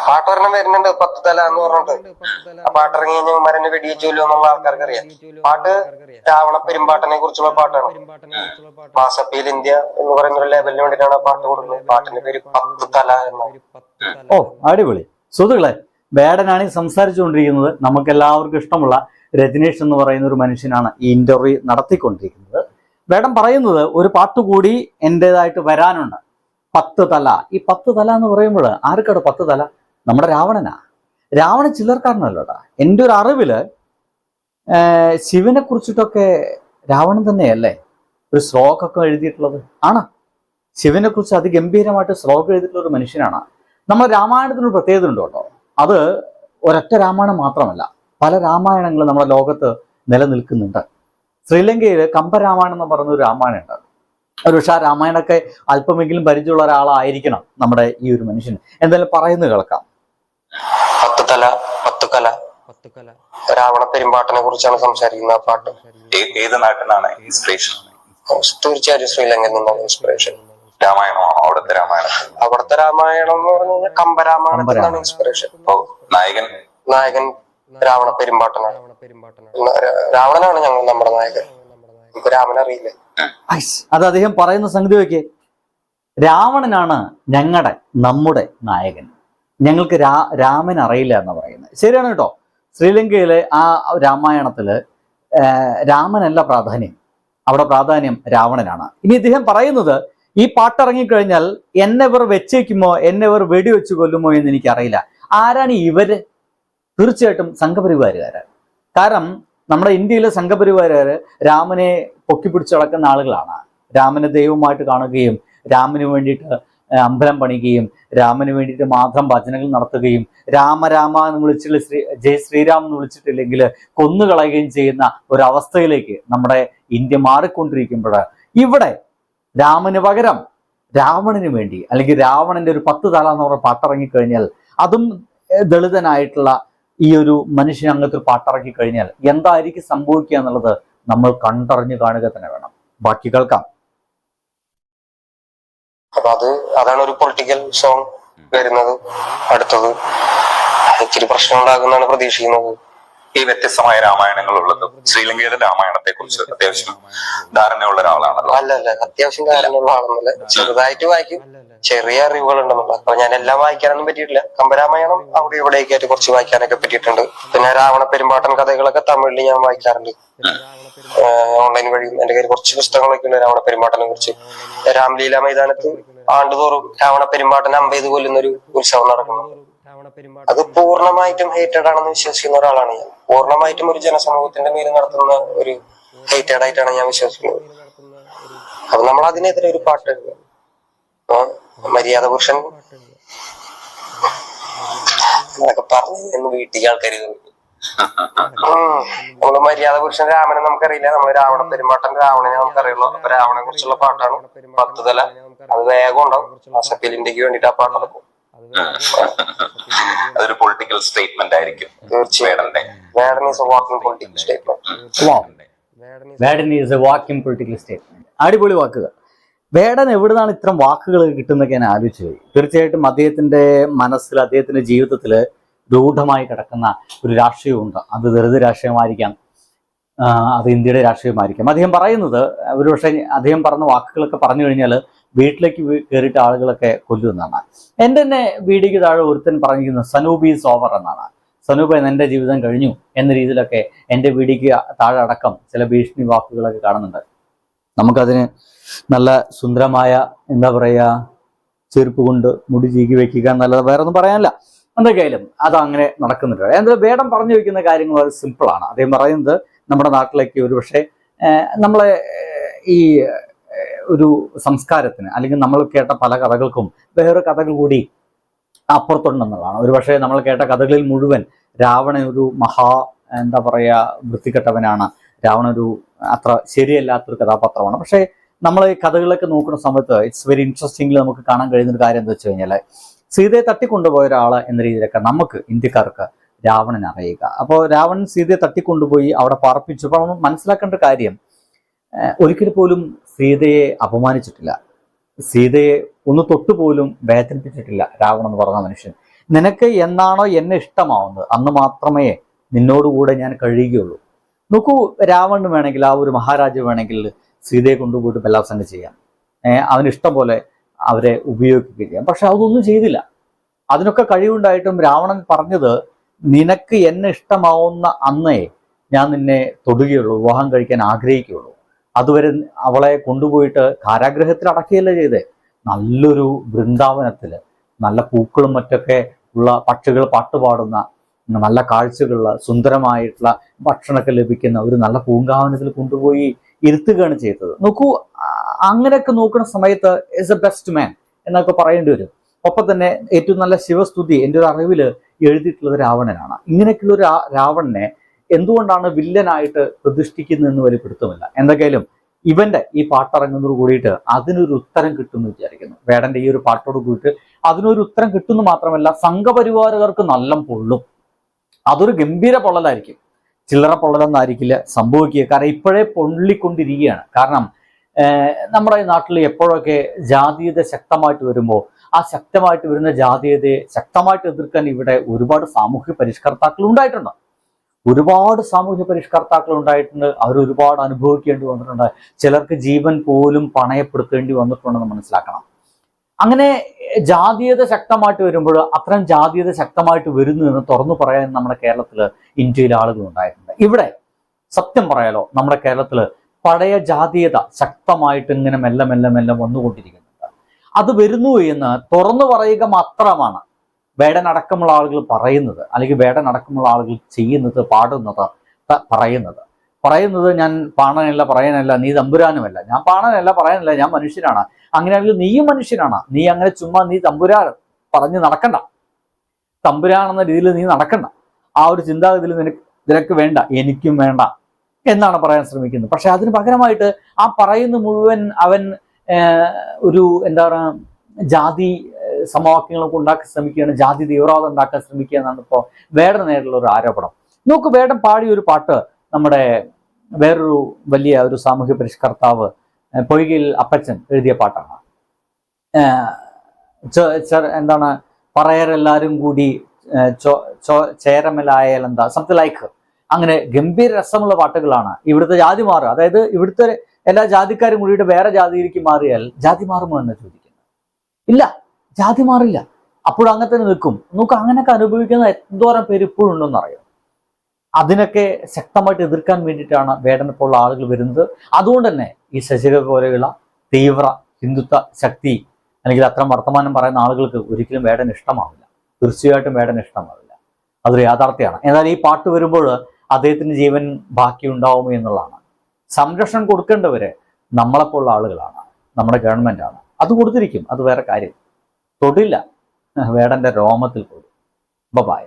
പാട്ടൊരെണ്ണം വരുന്നുണ്ട് 10 തല എന്ന് പറഞ്ഞിട്ട്. ആ പാട്ടിറങ്ങി കഴിഞ്ഞാൽ മരനെ വെടിവെച്ചല്ലോ എന്നുള്ള ആൾക്കാർക്ക് അറിയാം. പാട്ട് രാവണ പെരുമ്പാട്ടനെ കുറിച്ചുള്ള പാട്ടാണ്. മാസപ്പയിൽ ഇന്ത്യ എന്ന് പറയുന്ന ഒരു ലേബലിന് വേണ്ടിയിട്ടാണ് ആ പാട്ട് കൊടുക്കുന്നത്. പാട്ടിന്റെ പേര് 10 തല എന്നാണ്. ഓ അടിപൊളി. സുഹൃത്തുക്കളെ, വേടനാണ് ഈ സംസാരിച്ചുകൊണ്ടിരിക്കുന്നത്. നമുക്ക് എല്ലാവർക്കും ഇഷ്ടമുള്ള രജനീഷ് എന്ന് പറയുന്ന ഒരു മനുഷ്യനാണ് ഈ ഇന്റർവ്യൂ നടത്തിക്കൊണ്ടിരിക്കുന്നത്. വേടൻ പറയുന്നത് ഒരു പാട്ടുകൂടി എൻ്റെതായിട്ട് വരാനുണ്ട്, 10 തല. ഈ 10 തല എന്ന് പറയുമ്പോൾ ആർക്കാണ് 10 തല? നമ്മുടെ രാവണനാ. രാവണൻ ചില്ലറക്കാരനല്ലോടാ. എൻ്റെ ഒരു അറിവില് ശിവനെ കുറിച്ചിട്ടൊക്കെ രാവണൻ തന്നെയല്ലേ ഒരു ശ്ലോകമൊക്കെ എഴുതിയിട്ടുള്ളത്? ആണ്. ശിവനെ കുറിച്ച് അതിഗംഭീരമായിട്ട് ശ്ലോകം എഴുതിയിട്ടുള്ള ഒരു മനുഷ്യനാണ്. നമ്മുടെ രാമായണത്തിനൊരു പ്രത്യേകത ഉണ്ട് കേട്ടോ. അത് ഒരൊറ്റ രാമായണം മാത്രമല്ല, പല രാമായണങ്ങൾ നമ്മുടെ ലോകത്ത് നിലനിൽക്കുന്നുണ്ട്. ശ്രീലങ്കയിൽ കമ്പരാമായണം എന്ന് പറയുന്ന ഒരു രാമായണം ഉണ്ട്. ഒരു പക്ഷേ ആ രാമായണമൊക്കെ അല്പമെങ്കിലും പരിചയമുള്ള ഒരാളായിരിക്കണം നമ്മുടെ ഈ ഒരു മനുഷ്യൻ. എന്തായാലും പറയുന്നത് കേൾക്കാം. 10 തല 10 കല രാവണ പെരുമ്പാട്ടിനെ കുറിച്ചാണ് സംസാരിക്കുന്ന ആ പാട്ട്. ഏത് നാട്ടിലാണ് ഇൻസ്പിറേഷൻ? തീർച്ചയായും ശ്രീലങ്കയിൽ നിന്നാണ് ഇൻസ്പിറേഷൻ. രാമായണോ? അവിടുത്തെ രാമായണം? അവിടുത്തെ രാമായണം എന്ന് പറഞ്ഞു കഴിഞ്ഞാൽ കമ്പരാമായണത്തിനാണ് ഇൻസ്പിറേഷൻ. നായകൻ രാവണ പെരുമ്പാട്ടനാണ്. രാവണനാണ് നമ്മുടെ നായകൻ. നമുക്ക് രാമനെ അറിയില്ലേ? അത് അദ്ദേഹം പറയുന്ന സംഗതി വയ്ക്കേ. രാവണനാണ് നമ്മുടെ നായകൻ. ഞങ്ങൾക്ക് രാമൻ അറിയില്ല എന്ന് പറയുന്നത് ശരിയാണ് കേട്ടോ. ശ്രീലങ്കയിലെ ആ രാമായണത്തില് രാമനല്ല പ്രാധാന്യം, അവിടെ പ്രാധാന്യം രാവണനാണ്. ഇനി ഇദ്ദേഹം പറയുന്നത് ഈ പാട്ടിറങ്ങിക്കഴിഞ്ഞാൽ എന്നെ ഇവർ വെച്ചേക്കുമോ, എന്നെ ഇവർ വെടിവെച്ച് കൊല്ലുമോ എന്ന് എനിക്കറിയില്ല. ആരാണ് ഇവര്? തീർച്ചയായിട്ടും സംഘപരിവാരുകാരാണ്. കാരണം നമ്മുടെ ഇന്ത്യയിലെ സംഘപരിവാരുകാര് രാമനെ പൊക്കിപ്പിടിച്ച് നടക്കുന്ന ആളുകളാണ്. രാമനെ ദൈവമായിട്ട് കാണുകയും രാമന് വേണ്ടിയിട്ട് അമ്പലം പണിയുകയും രാമന് വേണ്ടിയിട്ട് മാത്രം ഭജനകൾ നടത്തുകയും രാമ എന്ന് വിളിച്ചിട്ട് ജയ് ശ്രീരാം എന്ന് വിളിച്ചിട്ടില്ലെങ്കിൽ കൊന്നുകളയുകയും ചെയ്യുന്ന ഒരവസ്ഥയിലേക്ക് നമ്മുടെ ഇന്ത്യ മാറിക്കൊണ്ടിരിക്കുമ്പോൾ ഇവിടെ രാമന് പകരം രാവണന് വേണ്ടി, അല്ലെങ്കിൽ രാവണന്റെ ഒരു 10 തല എന്ന് പറഞ്ഞ പാട്ടിറങ്ങിക്കഴിഞ്ഞാൽ, അതും ദളിതനായിട്ടുള്ള ഈ ഒരു മനുഷ്യൻ അങ്ങനത്തെ ഒരു പാട്ടിറക്കി കഴിഞ്ഞാൽ എന്തായിരിക്കും സംഭവിക്കുക എന്നുള്ളത് നമ്മൾ കണ്ടറിഞ്ഞു കാണുക തന്നെ വേണം. ബാക്കി കേൾക്കാം. അപ്പൊ അതാണ് ഒരു പൊളിറ്റിക്കൽ സോങ് വരുന്നത്. അടുത്തത് ഇച്ചിരി പ്രശ്നം ഉണ്ടാകുന്നതാണ് പ്രതീക്ഷിക്കുന്നത്. ഈ വ്യത്യസ്തമായ രാമായണങ്ങൾ ഉള്ളത് ശ്രീലങ്കയിലെ രാമായണത്തെ കുറിച്ച് അത്യാവശ്യം ധാരണയുള്ള ഒരാളാണല്ലോ? അല്ല, അത്യാവശ്യം ധാരണയുള്ള ആളൊന്നുമില്ല. ചെറുതായിട്ട് വായിക്കും, ചെറിയ അറിവുകൾ ഉണ്ടെന്നുള്ള. അപ്പൊ ഞാൻ എല്ലാം വായിക്കാനൊന്നും പറ്റിയിട്ടില്ല. കമ്പരാമായണം അവിടെ ഇവിടേക്ക് ആയിട്ട് കുറച്ച് വായിക്കാനൊക്കെ പറ്റിയിട്ടുണ്ട്. പിന്നെ രാവണ പെരുമ്പാട്ടൻ കഥകളൊക്കെ തമിഴിൽ ഞാൻ വായിക്കാറുണ്ട്, ഓൺലൈൻ വഴിയും. എന്റെ കയ്യിൽ കുറച്ച് പുസ്തകങ്ങളൊക്കെ ഉണ്ട് രാവണ പെരുമ്പാട്ടനെ കുറിച്ച്. രാംലീല മൈതാനത്ത് ആണ്ടുതോറും രാവണ പെരുമ്പാട്ടൻ അമ്പെയ്ത് കൊല്ലുന്നൊരു ഉത്സവം നടക്കുന്നു. അത് പൂർണ്ണമായിട്ടും ഹേറ്റഡ് ആണെന്ന് വിശ്വസിക്കുന്ന ഒരാളാണ് ഞാൻ. പൂർണ്ണമായിട്ടും ഒരു ജനസമൂഹത്തിന്റെ മേൽ നടത്തുന്ന ഒരു ഹേറ്റഡ് ആയിട്ടാണ് ഞാൻ വിശ്വസിക്കുന്നത്. അപ്പൊ നമ്മൾ അതിനെതിരെ ഒരു പാട്ട് എഴുതുക. മര്യാദ പുരുഷൻ എന്നൊക്കെ പറഞ്ഞു വീട്ടിൽ ആൾക്കാർ നമ്മള് മര്യാദ പുരുഷൻ രാമനെ നമുക്കറിയില്ല, നമ്മൾ രാവണ പെരുമ്പാട്ടന്റെ രാവണനെ നമുക്കറിയുള്ളൂ. അപ്പൊ രാവണനെ കുറിച്ചുള്ള പാട്ടാണ് 10 തല. അത് വേഗം ഉണ്ടാവും. മാസപ്പയിൽ ഇന്ത്യക്ക് വേണ്ടിട്ട് ആ പാട്ട് നടക്കും. അതൊരു പൊളിറ്റിക്കൽ സ്റ്റേറ്റ്മെന്റ് ആയിരിക്കും. അടിപൊളി വാക്കുകൾ. വേടൻ എവിടുന്നാണ് ഇത്തരം വാക്കുകൾ കിട്ടുന്നൊക്കെ ഞാൻ ആലോചിച്ചു പോയി. തീർച്ചയായിട്ടും അദ്ദേഹത്തിന്റെ മനസ്സിൽ, അദ്ദേഹത്തിന്റെ ജീവിതത്തിൽ രൂഢമായി കിടക്കുന്ന ഒരു രാഷ്ട്രീയമുണ്ട്. അത് ദളിത് രാഷ്ട്രീയമായിരിക്കാം, അത് ഇന്ത്യയുടെ രാഷ്ട്രീയമായിരിക്കാം. അദ്ദേഹം പറയുന്നത് ഒരുപക്ഷെ അദ്ദേഹം പറഞ്ഞ വാക്കുകളൊക്കെ പറഞ്ഞു കഴിഞ്ഞാൽ വീട്ടിലേക്ക് കയറിയിട്ട് ആളുകളൊക്കെ കൊല്ലുമെന്നാണ്. എൻ്റെ തന്നെ വീടിക്ക് താഴെ ഒരുത്തൻ പറഞ്ഞിരിക്കുന്നത് സനൂപ് ഈസ് ഓവർ എന്നാണ്. സനൂപ് എൻ്റെ ജീവിതം കഴിഞ്ഞു എന്ന രീതിയിലൊക്കെ എൻ്റെ വീടിക്ക് താഴെ അടക്കം ചില ഭീഷണി വാക്കുകളൊക്കെ കാണുന്നുണ്ട്. നമുക്കതിന് നല്ല സുന്ദരമായ എന്താ പറയുക, ചെരുപ്പ് കൊണ്ട് മുടി ചീക്കി വെക്കുക എന്നല്ലാതെ വേറെ ഒന്നും പറയാനില്ല. എന്തൊക്കെയായാലും അതങ്ങനെ നടക്കുന്നുണ്ട്. എന്തായാലും വേടൻ പറഞ്ഞു വയ്ക്കുന്ന കാര്യങ്ങൾ വളരെ സിമ്പിളാണ്. അദ്ദേഹം പറയുന്നത് നമ്മുടെ നാട്ടിലേക്ക് ഒരുപക്ഷെ നമ്മളെ ഈ ഒരു സംസ്കാരത്തിന്, അല്ലെങ്കിൽ നമ്മൾ കേട്ട പല കഥകൾക്കും വേറെ കഥകൾ കൂടി അപ്പുറത്തുണ്ടെന്നുള്ളതാണ്. ഒരുപക്ഷെ നമ്മൾ കേട്ട കഥകളിൽ മുഴുവൻ രാവണൻ ഒരു എന്താ പറയുക വൃത്തികെട്ടവനാണ്, രാവണൻ ഒരു അത്ര ശരിയല്ലാത്തൊരു കഥാപാത്രമാണ്. പക്ഷേ നമ്മൾ ഈ കഥകളൊക്കെ നോക്കുന്ന സമയത്ത് ഇറ്റ്സ് വെരി ഇൻട്രസ്റ്റിംഗിൽ നമുക്ക് കാണാൻ കഴിയുന്ന ഒരു കാര്യം എന്താ വെച്ച് കഴിഞ്ഞാൽ, സീതയെ തട്ടിക്കൊണ്ടുപോയ ഒരാൾ എന്ന രീതിയിലൊക്കെ നമുക്ക് ഇന്ത്യക്കാർക്ക് രാവണൻ അറിയുക. അപ്പോൾ രാവണൻ സീതയെ തട്ടിക്കൊണ്ടുപോയി അവിടെ പാർപ്പിച്ചു. അപ്പോൾ നമ്മൾ മനസ്സിലാക്കേണ്ട കാര്യം, ഒരിക്കൽ പോലും സീതയെ അപമാനിച്ചിട്ടില്ല. സീതയെ ഒന്ന് തൊട്ടുപോലും വേദനിപ്പിച്ചിട്ടില്ല രാവണൻ എന്ന് പറഞ്ഞ മനുഷ്യൻ. നിനക്ക് എന്നാണോ എന്നെ ഇഷ്ടമാവുന്നത് അന്ന് മാത്രമേ നിന്നോടുകൂടെ ഞാൻ കഴിയുകയുള്ളൂ. നോക്കൂ, രാവണന് വേണമെങ്കിൽ, ആ ഒരു മഹാരാജ് വേണമെങ്കിൽ സീതയെ കൊണ്ടുപോയിട്ട് ബലാത്സംഗം ചെയ്യാം, അവന് ഇഷ്ടം പോലെ അവരെ ഉപയോഗിക്കുകയും ചെയ്യാം. പക്ഷെ അതൊന്നും ചെയ്തില്ല. അതിനൊക്കെ കഴിവുണ്ടായിട്ടും രാവണൻ പറഞ്ഞത്, നിനക്ക് എന്നെ ഇഷ്ടമാവുന്ന അന്നേ ഞാൻ നിന്നെ തൊടുകയുള്ളൂ, വിവാഹം കഴിക്കാൻ ആഗ്രഹിക്കുകയുള്ളൂ. അതുവരെ അവളെ കൊണ്ടുപോയിട്ട് കാരാഗ്രഹത്തിൽ അടക്കുകയല്ല ചെയ്തേ, നല്ലൊരു വൃന്ദാവനത്തിൽ നല്ല പൂക്കളും മറ്റൊക്കെ ഉള്ള പക്ഷികൾ പാട്ടുപാടുന്ന, നല്ല കാഴ്ചകളുള്ള, സുന്ദരമായിട്ടുള്ള ഭക്ഷണമൊക്കെ ലഭിക്കുന്ന ഒരു നല്ല പൂങ്കാവനത്തിൽ കൊണ്ടുപോയി ഇരുത്തുകയാണ് ചെയ്തത്. നോക്കൂ, അങ്ങനെയൊക്കെ നോക്കുന്ന സമയത്ത് ഈസ് എ ബെസ്റ്റ് മാൻ എന്നൊക്കെ പറയേണ്ടി വരും. ഒപ്പം തന്നെ ഏറ്റവും നല്ല ശിവസ്തുതി എൻ്റെ ഒരു അറിവിൽ എഴുതിയിട്ടുള്ളത് രാവണനാണ്. ഇങ്ങനെയൊക്കെയുള്ള ഒരു രാവണനെ എന്തുകൊണ്ടാണ് വില്ലനായിട്ട് പ്രതിഷ്ഠിക്കുന്നതെന്ന് വലിയ പിടുത്തമില്ല. എന്തൊക്കെയാലും ഇവന്റെ ഈ പാട്ടിറങ്ങുന്നതോട് കൂടിയിട്ട് അതിനൊരു ഉത്തരം കിട്ടുമെന്ന് വിചാരിക്കുന്നു. വേടന്റെ ഈ ഒരു പാട്ടോട് കൂടിയിട്ട് അതിനൊരു ഉത്തരം കിട്ടുന്നു മാത്രമല്ല, സംഘപരിവാറുകാർക്ക് നല്ല പൊള്ളും. അതൊരു ഗംഭീര പൊള്ളലായിരിക്കും, ചില്ലറ പൊള്ളലൊന്നായിരിക്കില്ല സംഭവിക്കുക. കാരണം ഇപ്പോഴേ പൊള്ളിക്കൊണ്ടിരിക്കുകയാണ്. കാരണം നമ്മുടെ നാട്ടിൽ എപ്പോഴൊക്കെ ജാതീയത ശക്തമായിട്ട് വരുമ്പോൾ ആ ശക്തമായിട്ട് വരുന്ന ജാതീയതയെ ശക്തമായിട്ട് എതിർക്കാൻ ഇവിടെ ഒരുപാട് സാമൂഹ്യ പരിഷ്കർത്താക്കൾ ഉണ്ടായിട്ടുണ്ട്. ഒരുപാട് സാമൂഹ്യ പരിഷ്കർത്താക്കൾ ഉണ്ടായിട്ടുണ്ട്. അവർ ഒരുപാട് അനുഭവിക്കേണ്ടി വന്നിട്ടുണ്ട്. ചിലർക്ക് ജീവൻ പോലും പണയപ്പെടുത്തേണ്ടി വന്നിട്ടുണ്ടെന്ന് മനസ്സിലാക്കണം. അങ്ങനെ ജാതീയത ശക്തമായിട്ട് വരുമ്പോൾ അത്തരം ജാതീയത ശക്തമായിട്ട് വരുന്നു എന്ന് തുറന്നു പറയാൻ നമ്മുടെ കേരളത്തിൽ, ഇന്ത്യയിലെ ആളുകൾ ഉണ്ടായിട്ടുണ്ട്. ഇവിടെ സത്യം പറയാലോ, നമ്മുടെ കേരളത്തിൽ പഴയ ജാതീയത ശക്തമായിട്ട് ഇങ്ങനെ മെല്ലെ മെല്ലെ മെല്ലെ വന്നുകൊണ്ടിരിക്കുന്നുണ്ട്. അത് വരുന്നു എന്ന് തുറന്നു പറയുക മാത്രമാണ് വേടനടക്കമുള്ള ആളുകൾ പറയുന്നത്, അല്ലെങ്കിൽ വേടനടക്കമുള്ള ആളുകൾ ചെയ്യുന്നത്, പാടുന്നത്, പറയുന്നത് ഞാൻ പാണനല്ല, പറയാനല്ല, നീ തമ്പുരാനുമല്ല. ഞാൻ പാണനല്ല, പറയാനല്ല, ഞാൻ മനുഷ്യനാണ്. അങ്ങനെയാണെങ്കിൽ നീയും മനുഷ്യനാണ്. നീ അങ്ങനെ ചുമ്മാ നീ തമ്പുരാൻ പറഞ്ഞ് നടക്കണ്ട, തമ്പുരാനെന്ന രീതിയിൽ നീ നടക്കണ്ട. ആ ഒരു ചിന്താഗതിയിൽ നിനക്ക് വേണ്ട, എനിക്കും വേണ്ട എന്നാണ് പറയാൻ ശ്രമിക്കുന്നത്. പക്ഷെ അതിന് പകരമായിട്ട് ആ പറയുന്ന മുഴുവൻ അവൻ ഒരു എന്താ പറയുക, ജാതി സമവാക്യങ്ങളൊക്കെ ഉണ്ടാക്കാൻ ശ്രമിക്കുകയാണ്, ജാതി തീവ്രവാദം ഉണ്ടാക്കാൻ ശ്രമിക്കുക എന്നാണ് ഇപ്പോൾ വേടന് നേരിട്ടുള്ള ഒരു ആരോപണം. നോക്ക്, വേടൻ പാടിയ ഒരു പാട്ട് നമ്മുടെ വേറൊരു വലിയ ഒരു സാമൂഹ്യ പരിഷ്കർത്താവ് പൊയ്കയിൽ അപ്പച്ചൻ എഴുതിയ പാട്ടാണ്. എന്താണ്, പറയരെല്ലാരും കൂടി ചേരമലായാൽ എന്താ, സംതിങ് ലൈക്ക്, അങ്ങനെ ഗംഭീര രസമുള്ള പാട്ടുകളാണ്. ഇവിടുത്തെ ജാതി മാറുക, അതായത് ഇവിടുത്തെ എല്ലാ ജാതിക്കാരും കൂടിയിട്ട് വേറെ ജാതിയിലേക്ക് മാറിയാൽ ജാതി മാറുമോ എന്ന് ചോദിക്കുന്നത്. ഇല്ല, ജാതി മാറില്ല. അപ്പോഴും അങ്ങനെ തന്നെ നിൽക്കും. നമുക്ക് അങ്ങനെയൊക്കെ അനുഭവിക്കുന്ന എന്തോരം പേര് ഇപ്പോഴും ഉണ്ടെന്ന് അറിയാം. അതിനൊക്കെ ശക്തമായിട്ട് എതിർക്കാൻ വേണ്ടിയിട്ടാണ് വേടനെ പോലുള്ള ആളുകൾ വരുന്നത്. അതുകൊണ്ട് തന്നെ ഈ ശശിക പോലെയുള്ള തീവ്ര ഹിന്ദുത്വ ശക്തി അല്ലെങ്കിൽ അത്തരം വർത്തമാനം പറയുന്ന ആളുകൾക്ക് ഒരിക്കലും വേടൻ ഇഷ്ടമാവില്ല. തീർച്ചയായിട്ടും വേടൻ ഇഷ്ടമാവില്ല. അതൊരു യാഥാർത്ഥ്യമാണ്. എന്നാൽ ഈ പാട്ട് വരുമ്പോൾ അദ്ദേഹത്തിന് ജീവൻ ബാക്കി ഉണ്ടാവുമോ എന്നുള്ളതാണ്. സംരക്ഷണം കൊടുക്കേണ്ടവര് നമ്മളെപ്പോലുള്ള ആളുകളാണ്, നമ്മുടെ ഗവൺമെന്റാണ്. അത് കൊടുത്തിരിക്കും, അത് വേറെ കാര്യം. തൊടില്ല, വേടന്റെ രോമത്തിൽ പോലും. ബൈ.